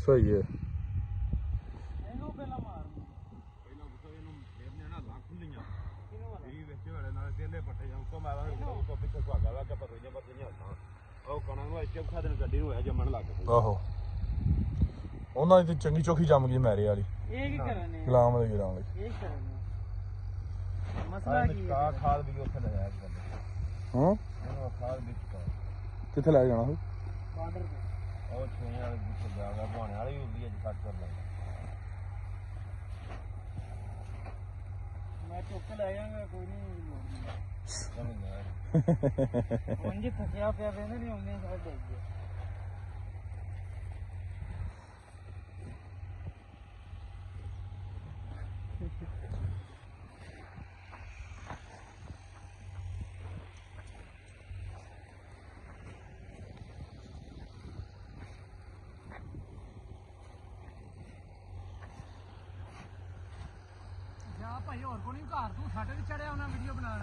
ਸਹੀ ਹੈ। ਇਹਨੂੰ ਪਹਿਲਾਂ ਮਾਰ ਪਹਿਲਾਂ ਗੁੱਸਾ ਇਹਨੂੰ ਫੇਰਨੇ ਨਾ ਲਾਂ ਖੁੱਲੀਆਂ ਇਹ ਵਿੱਚ ਵਾਲੇ ਨਾਲ ਤੇਲੇ ਪੱਟੇ ਜਾਂ ਉੱਤੋਂ ਮਾਰਾਂ ਉੱਤੋਂ ਪਿੱਛੇ ਭਾਗਾ ਲਾ ਕੇ ਪਰੋਈਆਂ ਪਰੋਈਆਂ ਹੱਥਾਂ ਉਹ ਕਣਾਂ ਨੂੰ ਇੱਥੇ ਖਾ ਦੇਣ ਗੱਡੀ ਨੂੰ ਹੋਇਆ ਜੰਮਣ ਲੱਗ ਗਈ। ਆਹੋ ਉਹਨਾਂ ਦੀ ਚੰਗੀ ਚੋਖੀ ਜੰਮ ਗਈ ਮੈਰੇ ਵਾਲੀ। ਇਹ ਕੀ ਕਰਨੇ ਗੁਲਾਮ ਦੇ ਗਿਰਾਂ ਲਈ ਇਹ ਕਰਨੇ ਮਸਲਾ ਕੀ ਹੈ? ਖਾਦ ਵੀ ਉੱਥੇ ਲੈ ਆਇਆ ਬੰਦੇ ਹਾਂ ਇਹਨੂੰ ਖਾਦ ਵਿੱਚ ਕਿੱਥੇ ਲੈ ਜਾਣਾ ਸੀ? ਬਾਰਡਰ ਤੇ ਉਹ ਛੋਏ ਵਾਲੇ ਜਿੱਥੇ ਜਾ ਗਿਆ ਭਾਣੇ ਵਾਲੀ ਹੁੰਦੀ ਅੱਜ ਕੱਟ ਕਰ ਲੈਂਦਾ ਮੈਂ ਚੁੱਕ ਕੇ ਲੈ ਜਾਵਾਂਗਾ ਕੋਈ ਨਹੀਂ ਉਂਝ ਥੱਕਿਆ ਪਿਆ ਵੇਂਦੇ ਨਹੀਂ ਆਉਂਦੇ ਸਾਰੇ ਡਿੱਗ ਗਏ। ਜਾ ਭਾਈ ਹੋਰ ਕੋਈ ਨਹੀਂ ਘਰ ਤੂੰ ਸਾਡੇ ਤੇ ਚੜਿਆ ਉਹਨਾਂ ਵੀਡੀਓ ਬਣਾ